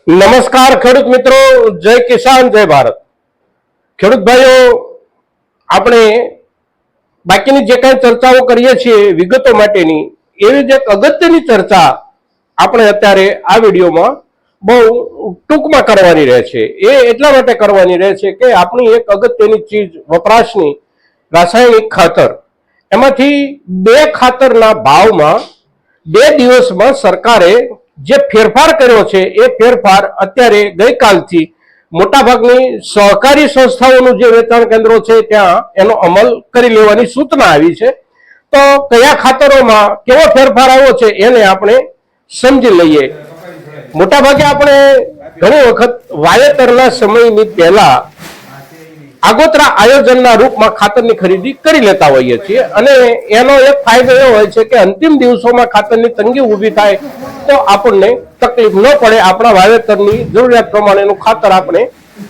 નમસ્કાર ખેડૂત મિત્રો, જય કિસાન જય ભારત। ખેડૂત ભાઈઓ, આપણે બાકીની જે કાંઈ ચર્ચાઓ કરીએ છીએ વિગતો માટેની, એવી જ એક અગત્યની ચર્ચા આપણે અત્યારે આ વિડીયોમાં બહુ ટૂંકમાં કરવાની રહે છે। એ એટલા માટે કરવાની રહે છે કે આપણી એક અગત્યની ચીજ વપરાશની રાસાયણિક ખાતર, એમાંથી બે ખાતરના ભાવમાં 2 દિવસમાં સરકારે જે ફેરફાર કર્યો છે એ ફેરફાર અત્યારે ગઈકાલથી મોટાભાગની સહકારી સંસ્થાઓનું જે વેચાણ કેન્દ્રો છે ત્યાં એનો અમલ કરી લેવાની સૂચના આવી છે। તો કયા ખાતરોમાં કેવો ફેરફાર આવ્યો છે એને આપણે સમજી લઈએ। મોટાભાગે આપણે ઘણી વખત વાવેતરના સમયની પહેલા આગોતરા આયોજનના રૂપમાં ખાતરની ખરીદી કરી લેતા હોઈએ છીએ, અને એનો એક ફાયદો એ હોય છે કે અંતિમ દિવસોમાં ખાતરની તંગી ઊભી થાય તો આપણને તકલીફ ન પડે। આપણા વાવેતરની જરૂરિયાત પ્રમાણેનું ખાતર આપણે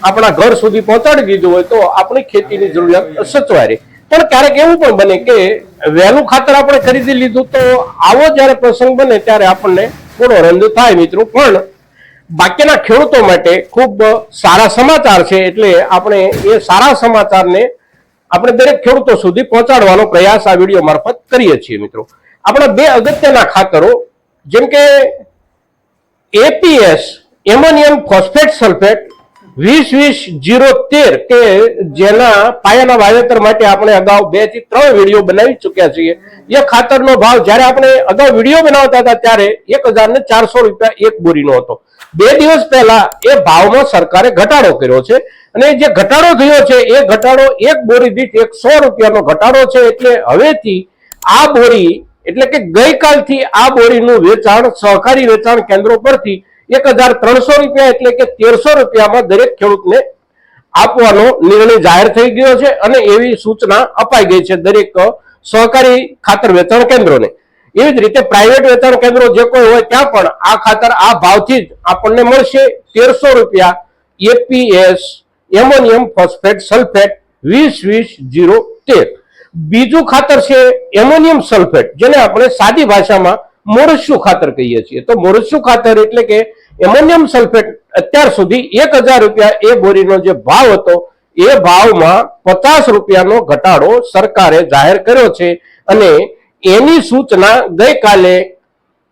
આપણા ઘર સુધી પહોંચાડી દીધું હોય તો આપણી ખેતીની જરૂરિયાત સચવાય રહે। પણ ક્યારેક એવું પણ બને કે વહેલું ખાતર આપણે ખરીદી લીધું તો આવો જ્યારે પ્રસંગ બને ત્યારે આપણને થોડો રંજ થાય મિત્રો। પણ બાકીના ખેડૂતો માટે ખૂબ સારા સમાચાર છે, એટલે આપણે એ સારા સમાચારને આપણે દરેક ખેડૂતો સુધી પહોંચાડવાનો પ્રયાસ આ વિડીયો મારફત કરીએ છીએ મિત્રો। આપણા બે અગત્યના ખાતરો, જેમ કે એપીએસ એમોનિયમ ફોસ્ફેટ સલ્ફેટ 20-20-013 કે જેના પાયાના વાવેતર માટે આપણે અગાઉ 2 થી 3 વિડીયો બનાવી ચૂક્યા છીએ। એ ખાતરનો ભાવ જ્યારે આપણે અગાઉ વિડીયો બનાવતા હતા ત્યારે 1400 રૂપિયા એક બોરીનો હતો। 2 દિવસ પહેલા એ ભાવમાં સરકારે ઘટાડો કર્યો છે, અને જે ઘટાડો થયો છે એ ઘટાડો એક બોરી દીઠ 100 રૂપિયાનો ઘટાડો છે। એટલે હવેથી આ બોરી, એટલે કે ગઈકાલથી આ બોરીનું વેચાણ સહકારી વેચાણ કેન્દ્રો પરથી 1300 રૂપિયા એટલે કે 1300 રૂપિયામાં દરેક ખેડૂતને આપવાનો નિર્ણય જાહેર થઈ ગયો છે, અને એવી સૂચના અપાઈ ગઈ છે દરેક સહકારી ખાતર વેચાણ કેન્દ્રોને। એવી જ રીતે પ્રાઇવેટ વેચાણ કેન્દ્રો જે કોઈ હોય ત્યાં પણ આ ખાતર આ ભાવથી જ આપણને મળશે। 1300 રૂપિયા એપીએસ એમોનિયમ ફોસ્ફેટ સલ્ફેટ 20-20-013। બીજું ખાતર છે એમોનિયમ સલ્ફેટ, જેને આપણે સાદી ભાષામાં મોરસ્યું ખાતર કહીએ છીએ। તો મોરસ્યું ખાતર એટલે કે એમોનિયમ સલ્ફેટ અત્યાર સુધી 1000 રૂપિયા એ બોરીનો જે ભાવ હતો એ ભાવમાં 50 રૂપિયાનો ઘટાડો સરકારે જાહેર કર્યો છે, અને એની સૂચના ગઈકાલે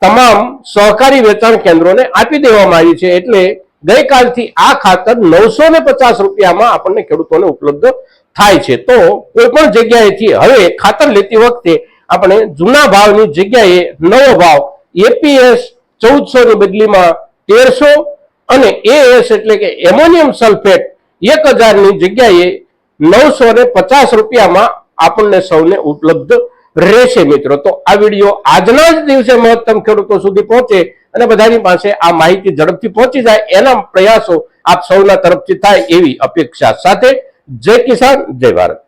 તમામ સહકારી વેચાણ કેન્દ્રોને આપી દેવામાં આવી છે। એટલે ગઈકાલથી આ ખાતર 950 રૂપિયામાં આપણને ખેડૂતોને ઉપલબ્ધ થાય છે। તો કોઈ પણ જગ્યાએથી હવે ખાતર લેતી વખતે આપણે જૂના ભાવની જગ્યાએ નવો ભાવ એપીએસ 1400 ની બદલીમાં 1300 અને એએસ એટલે કે એમોનિયમ સલ્ફેટ 1000 ની જગ્યાએ 950 રૂપિયામાં આપણને સૌને ઉપલબ્ધ રહેશે મિત્રો। તો આ વિડીયો આજના જ દિવસે મહત્તમ ખેડૂતો સુધી પહોંચે અને બધાની પાસે આ માહિતી ઝડપથી પહોંચી જાય, એના પ્રયાસો આપ સૌના તરફથી થાય એવી અપેક્ષા સાથે જય કિસાન જય ભારત।